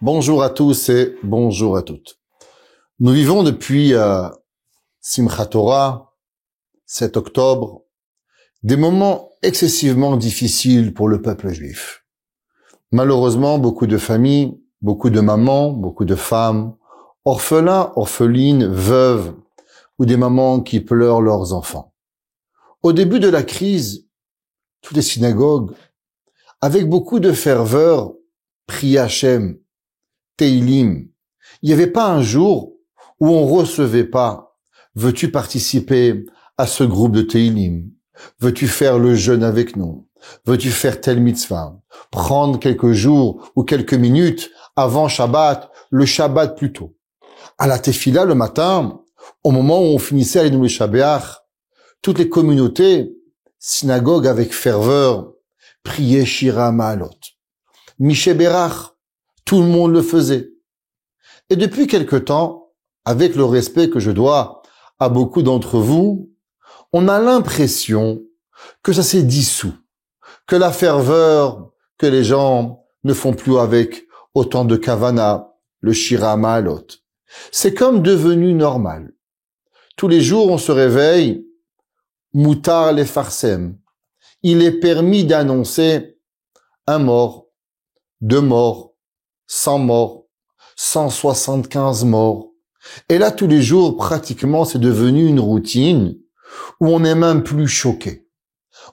Bonjour à tous et bonjour à toutes. Nous vivons depuis Simchat Torah, 7 octobre, des moments excessivement difficiles pour le peuple juif. Malheureusement, beaucoup de familles, beaucoup de mamans, beaucoup de femmes, orphelins, orphelines, veuves, ou des mamans qui pleurent leurs enfants. Au début de la crise, toutes les synagogues, avec beaucoup de ferveur, priaient Hachem, Teilim. Il n'y avait pas un jour où on recevait pas « Veux-tu participer à ce groupe de Teilim? Veux-tu faire le jeûne avec nous? Veux-tu faire telle mitzvah? Prendre quelques jours ou quelques minutes avant Shabbat, le Shabbat plus tôt. » À la Tefila le matin, au moment où on finissait à l'Enou le Shabbat, toutes les communautés, synagogues avec ferveur, priaient Shira Ma'alot. Mishe Berach, tout le monde le faisait. Et depuis quelque temps, avec le respect que je dois à beaucoup d'entre vous, on a l'impression que ça s'est dissous, que la ferveur que les gens ne font plus avec autant de kavana, le Shira Ma'alot. C'est comme devenu normal. Tous les jours, on se réveille, Moutar les farsem. Il est permis d'annoncer un mort, 2 morts, 100 morts, 175 morts. Et là, tous les jours, pratiquement, c'est devenu une routine où on n'est même plus choqué.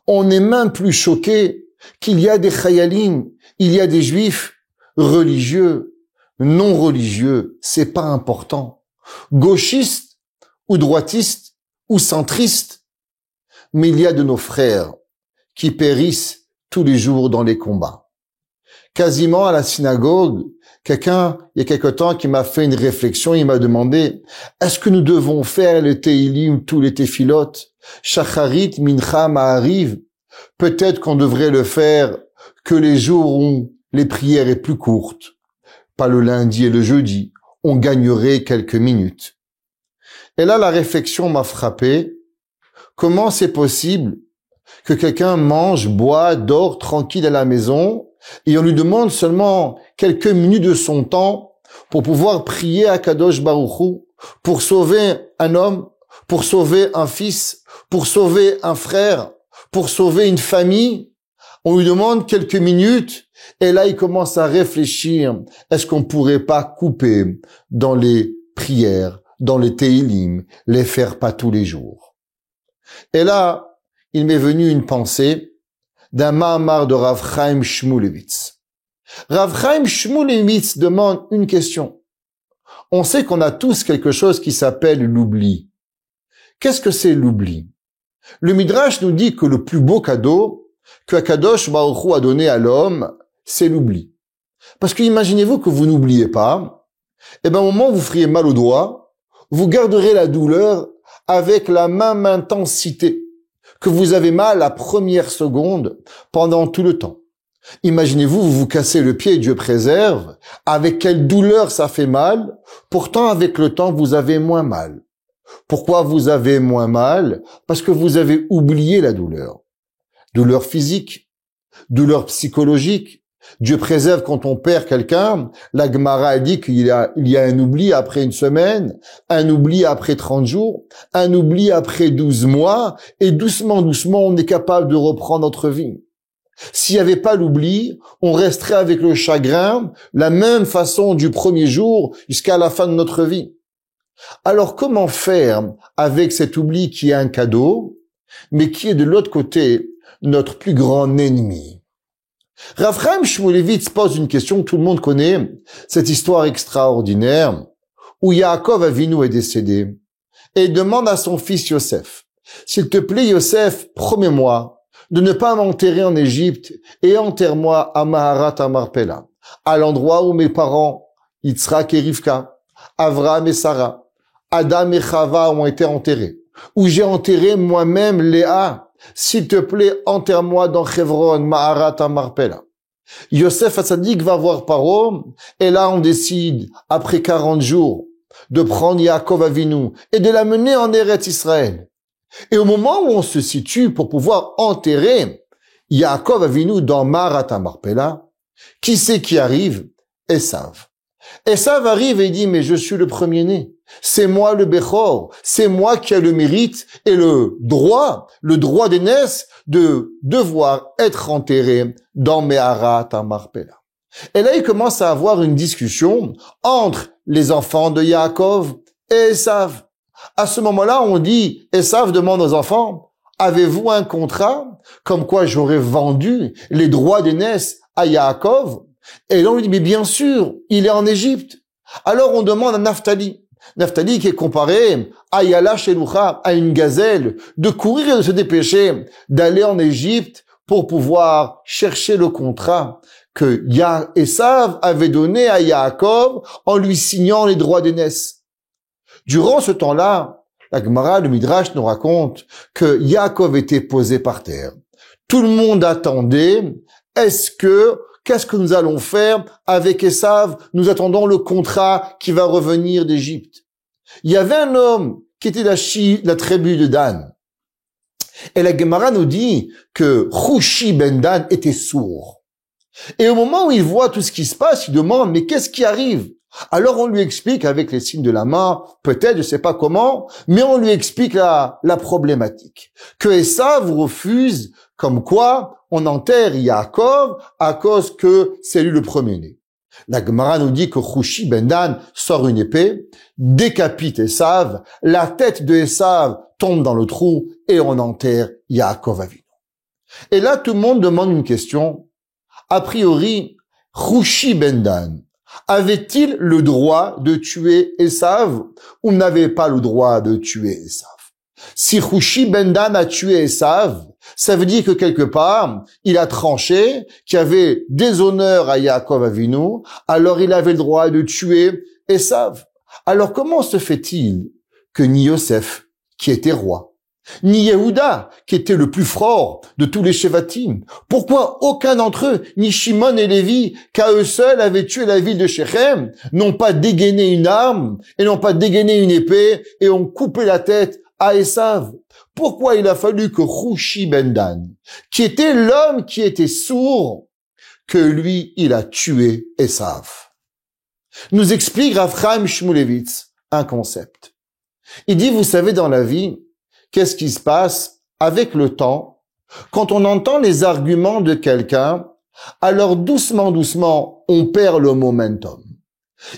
On n'est même plus choqué qu'il y a des chayalim, il y a des juifs religieux, non religieux, c'est pas important. Gauchistes ou droitistes ou centristes, mais il y a de nos frères qui périssent tous les jours dans les combats. Quasiment à la synagogue, quelqu'un, il y a quelque temps, qui m'a fait une réflexion, il m'a demandé, est-ce que nous devons faire le Teilim, tous les Tefilot, Shacharit, Mincha, Ma'ariv? Peut-être qu'on devrait le faire que les jours où les prières est plus courtes, pas le lundi et le jeudi, on gagnerait quelques minutes. Et là, la réflexion m'a frappé. Comment c'est possible que quelqu'un mange, boit, dort tranquille à la maison et on lui demande seulement quelques minutes de son temps pour pouvoir prier à Kadosh Baruch Hu, pour sauver un homme, pour sauver un fils, pour sauver un frère, pour sauver une famille. On lui demande quelques minutes et là il commence à réfléchir. Est-ce qu'on pourrait pas couper dans les prières, dans les Teilim, les faire pas tous les jours? Et là, il m'est venu une pensée d'un Mahamar de Rav Chaim Shmulevitz. Rav Chaim Shmulevitz demande une question. On sait qu'on a tous quelque chose qui s'appelle l'oubli. Qu'est-ce que c'est l'oubli? Le Midrash nous dit que le plus beau cadeau que Akadosh Baruch Hu a donné à l'homme, c'est l'oubli. Parce que imaginez-vous que vous n'oubliez pas, et ben au moment où vous feriez mal au doigt, vous garderez la douleur avec la même intensité que vous avez mal la première seconde pendant tout le temps. Imaginez-vous, vous vous cassez le pied, Dieu préserve, avec quelle douleur ça fait mal, pourtant avec le temps vous avez moins mal. Pourquoi vous avez moins mal? Parce que vous avez oublié la douleur. Douleur physique, douleur psychologique. Dieu préserve quand on perd quelqu'un. La Gemara a dit qu'il y a un oubli après une semaine, un oubli après 30 jours, un oubli après 12 mois, et doucement, doucement, on est capable de reprendre notre vie. S'il n'y avait pas l'oubli, on resterait avec le chagrin, la même façon du premier jour jusqu'à la fin de notre vie. Alors comment faire avec cet oubli qui est un cadeau, mais qui est de l'autre côté notre plus grand ennemi? Rav Chaim Shmulevitz pose une question que tout le monde connaît, cette histoire extraordinaire où Yaakov Avinu est décédé et il demande à son fils Yosef, s'il te plaît Yosef, promets-moi de ne pas m'enterrer en Égypte et enterre-moi à Maharat Amarpela, à l'endroit où mes parents, Yitzhak et Rivka, Avraham et Sarah, Adam et Chava ont été enterrés, où j'ai enterré moi-même Léa. S'il te plaît, enterre-moi dans Chevron, Maharat Amarpela. Yosef Hatzadik va voir Paro, et là on décide, après 40 jours, de prendre Yaakov Avinu et de l'amener en Eretz Israël. Et au moment où on se situe pour pouvoir enterrer Yaakov Avinu dans Maharat Amarpela, qui c'est qui arrive? Esav. Esav arrive et il dit, mais je suis le premier-né. C'est moi le Bechor. C'est moi qui ai le mérite et le droit d'aînesse de devoir être enterré dans Meharat Marpella. Et là, il commence à avoir une discussion entre les enfants de Yaakov et Esav. À ce moment-là, on dit, Esav demande aux enfants, avez-vous un contrat comme quoi j'aurais vendu les droits d'aînesse à Yaakov? Et là, on lui dit, mais bien sûr, il est en Égypte. Alors, on demande à Naphtali. Naphtali qui est comparé à Yala Sheloucha, à une gazelle, de courir et de se dépêcher d'aller en Égypte pour pouvoir chercher le contrat que Esav avait donné à Yaakov en lui signant les droits d'aînesse. Durant ce temps-là, la Gemara, le Midrash nous raconte que Yaakov était posé par terre. Tout le monde attendait. Qu'est-ce que nous allons faire avec Esav? Nous attendons le contrat qui va revenir d'Égypte. Il y avait un homme qui était la tribu de Dan. Et la Gemara nous dit que Chushi ben Dan était sourd. Et au moment où il voit tout ce qui se passe, il demande, mais qu'est-ce qui arrive? Alors on lui explique avec les signes de la main, peut-être, je sais pas comment, mais on lui explique la problématique. Que Esav refuse, comme quoi on enterre Yaakov à cause que c'est lui le premier-né. La Gemara nous dit que Chushi ben Dan sort une épée, décapite Esav, la tête de Esav tombe dans le trou et on enterre Yaakov Avinu. Et là, tout le monde demande une question. A priori, Chushi ben Dan avait-il le droit de tuer Esav ou n'avait pas le droit de tuer Esav? Si Chushi ben Dan a tué Esav, ça veut dire que quelque part, il a tranché, qu'il y avait déshonneur à Yaakov Avinu, alors il avait le droit de tuer Esav. Alors comment se fait-il que ni Yosef, qui était roi, ni Yehuda, qui était le plus fort de tous les Shevatim, pourquoi aucun d'entre eux, ni Shimon et Lévi, qu'à eux seuls avaient tué la ville de Shechem, n'ont pas dégainé une arme et n'ont pas dégainé une épée et ont coupé la tête à Esav? Pourquoi il a fallu que Chushi ben Dan, qui était l'homme qui était sourd, que lui, il a tué Esav? Nous explique Rav Chaim Shmulevitz un concept. Il dit, vous savez, dans la vie, qu'est-ce qui se passe avec le temps? Quand on entend les arguments de quelqu'un, alors doucement, doucement, on perd le momentum.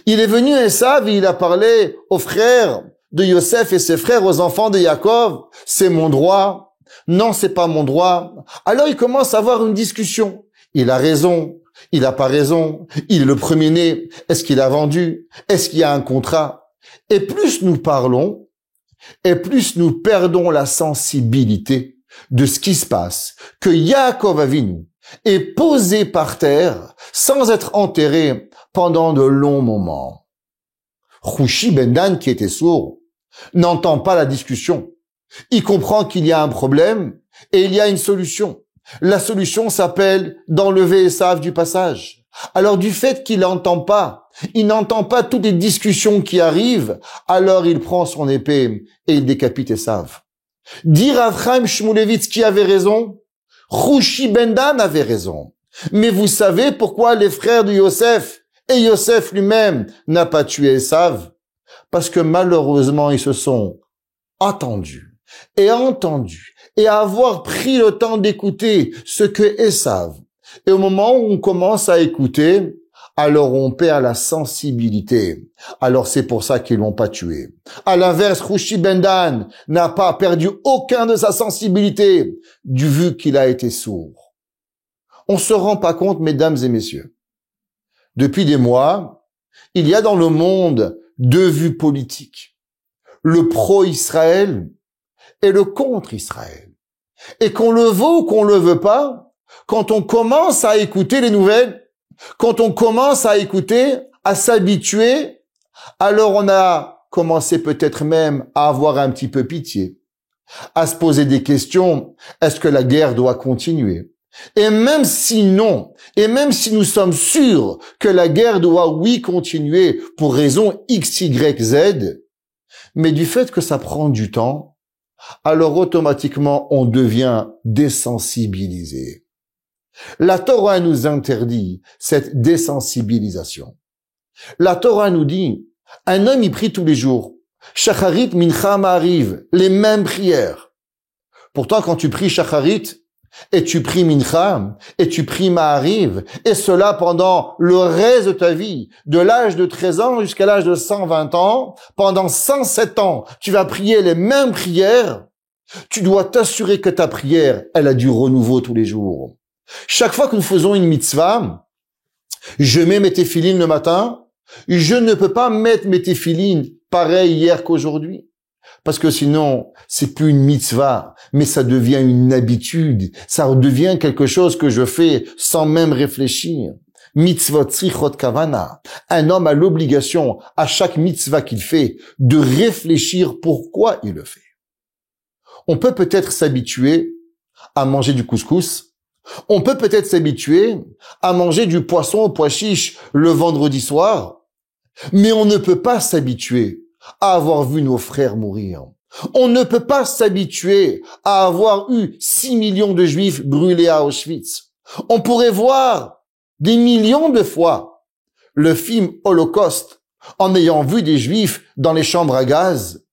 Il est venu Esav et il a parlé aux frères de Yosef et ses frères, aux enfants de Yaakov. C'est mon droit. Non, c'est pas mon droit. Alors il commence à avoir une discussion. Il a raison. Il a pas raison. Il est le premier-né. Est-ce qu'il a vendu? Est-ce qu'il y a un contrat? Et plus nous parlons, et plus nous perdons la sensibilité de ce qui se passe, que Yaakov Avinu est posé par terre sans être enterré pendant de longs moments. Chushi ben Dan, qui était sourd, n'entend pas la discussion. Il comprend qu'il y a un problème et il y a une solution. La solution s'appelle d'enlever Esav du passage. Alors du fait qu'il n'entend pas toutes les discussions qui arrivent, alors il prend son épée et il décapite Esav. Dire Rav Chaim Shmulevitz qui avait raison, Chushi ben Dan avait raison. Mais vous savez pourquoi les frères de Yosef et Yosef lui-même n'a pas tué Esav? Parce que malheureusement, ils se sont attendus et entendus et avoir pris le temps d'écouter ce que Esav. Et au moment où on commence à écouter, alors on perd la sensibilité. Alors c'est pour ça qu'ils l'ont pas tué. À l'inverse, Chushi ben Dan n'a pas perdu aucun de sa sensibilité du vu qu'il a été sourd. On se rend pas compte, mesdames et messieurs. Depuis des mois, il y a dans le monde deux vues politiques. Le pro-Israël et le contre-Israël. Et qu'on le veut ou qu'on le veut pas, quand on commence à écouter les nouvelles, quand on commence à écouter, à s'habituer, alors on a commencé peut-être même à avoir un petit peu pitié, à se poser des questions. Est-ce que la guerre doit continuer? Et même si non, et même si nous sommes sûrs que la guerre doit, oui, continuer pour raison X, Y, Z, mais du fait que ça prend du temps, alors automatiquement on devient désensibilisé. La Torah nous interdit cette désensibilisation. La Torah nous dit, un homme y prie tous les jours. Shacharit, Mincha, Ma'ariv, les mêmes prières. Pourtant, quand tu pries Shacharit, et tu pries Mincha, et tu pries Ma'ariv, et cela pendant le reste de ta vie, de l'âge de 13 ans jusqu'à l'âge de 120 ans, pendant 107 ans, tu vas prier les mêmes prières, tu dois t'assurer que ta prière, elle a du renouveau tous les jours. Chaque fois que nous faisons une mitzvah, je mets mes téphilines le matin, je ne peux pas mettre mes téphilines pareil hier qu'aujourd'hui. Parce que sinon, c'est plus une mitzvah, mais ça devient une habitude. Ça devient quelque chose que je fais sans même réfléchir. Mitzvot tzrichot kavana. Un homme a l'obligation, à chaque mitzvah qu'il fait, de réfléchir pourquoi il le fait. On peut peut-être s'habituer à manger du couscous. On peut peut-être s'habituer à manger du poisson au pois chiche le vendredi soir. Mais on ne peut pas s'habituer à avoir vu nos frères mourir. On ne peut pas s'habituer à avoir eu 6 millions de juifs brûlés à Auschwitz. On pourrait voir des millions de fois le film Holocauste en ayant vu des juifs dans les chambres à gaz.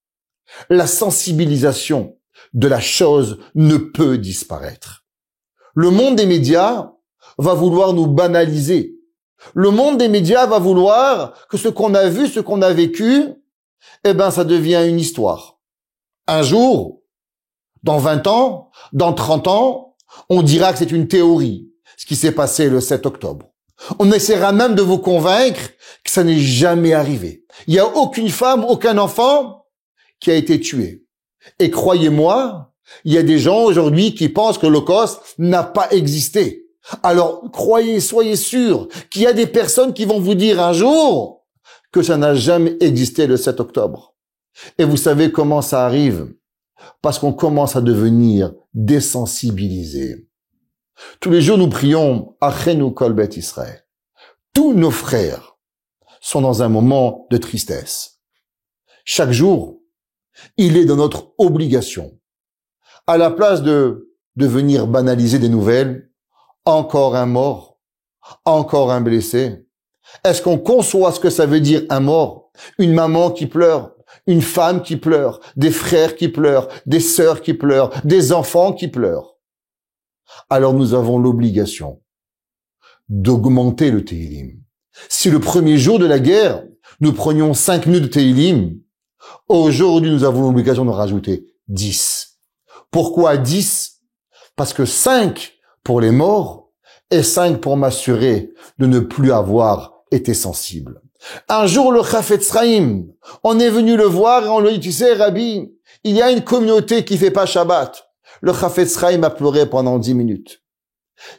La sensibilisation de la chose ne peut disparaître. Le monde des médias va vouloir nous banaliser. Le monde des médias va vouloir que ce qu'on a vu, ce qu'on a vécu, ça devient une histoire. Un jour, dans 20 ans, dans 30 ans, on dira que c'est une théorie, ce qui s'est passé le 7 octobre. On essaiera même de vous convaincre que ça n'est jamais arrivé. Il n'y a aucune femme, aucun enfant qui a été tué. Et croyez-moi, il y a des gens aujourd'hui qui pensent que l'Holocauste n'a pas existé. Alors, soyez sûrs qu'il y a des personnes qui vont vous dire un jour que ça n'a jamais existé le 7 octobre. Et vous savez comment ça arrive? Parce qu'on commence à devenir désensibilisés. Tous les jours, nous prions Achenu Kol Bet Israël. Tous nos frères sont dans un moment de tristesse. Chaque jour, il est dans notre obligation. À la place de venir banaliser des nouvelles, encore un mort, encore un blessé. Est-ce qu'on conçoit ce que ça veut dire un mort? Une maman qui pleure, une femme qui pleure, des frères qui pleurent, des sœurs qui pleurent, des enfants qui pleurent. Alors nous avons l'obligation d'augmenter le Tehillim. Si le premier jour de la guerre, nous prenions 5 minutes de Tehillim, aujourd'hui nous avons l'obligation de rajouter 10. Pourquoi 10? Parce que 5 pour les morts et 5 pour m'assurer de ne plus avoir été sensible. Un jour, le Chafetz Chaim, on est venu le voir et on lui dit, tu sais, Rabbi, il y a une communauté qui fait pas Shabbat. Le Chafetz Chaim a pleuré pendant 10 minutes.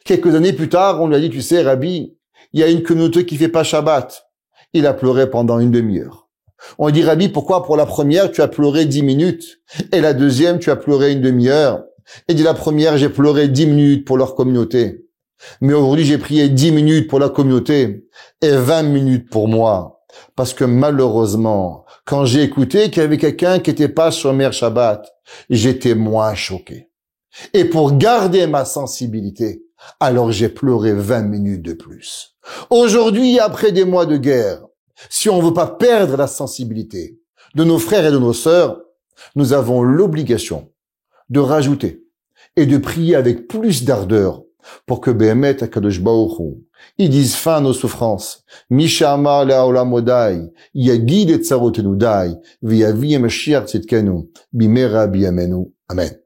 Quelques années plus tard, on lui a dit, tu sais, Rabbi, il y a une communauté qui fait pas Shabbat. Il a pleuré pendant une demi-heure. On lui dit, Rabbi, pourquoi pour la première, tu as pleuré 10 minutes et la deuxième, tu as pleuré une demi-heure? Il dit, la première, j'ai pleuré 10 minutes pour leur communauté. Mais aujourd'hui, j'ai prié 10 minutes pour la communauté et 20 minutes pour moi. Parce que malheureusement, quand j'ai écouté qu'il y avait quelqu'un qui n'était pas Shomer Shabbat, j'étais moins choqué. Et pour garder ma sensibilité, alors j'ai pleuré 20 minutes de plus. Aujourd'hui, après des mois de guerre, si on ne veut pas perdre la sensibilité de nos frères et de nos sœurs, nous avons l'obligation de rajouter et de prier avec plus d'ardeur pour que Behemet HaKadosh Baruch Hu, ils disent fin à nos souffrances. Misha amar le'haolam odai, yagid et tzarotenu dai, v'yavi Mashiach tzidkenu, bimera biyamenu. Amen.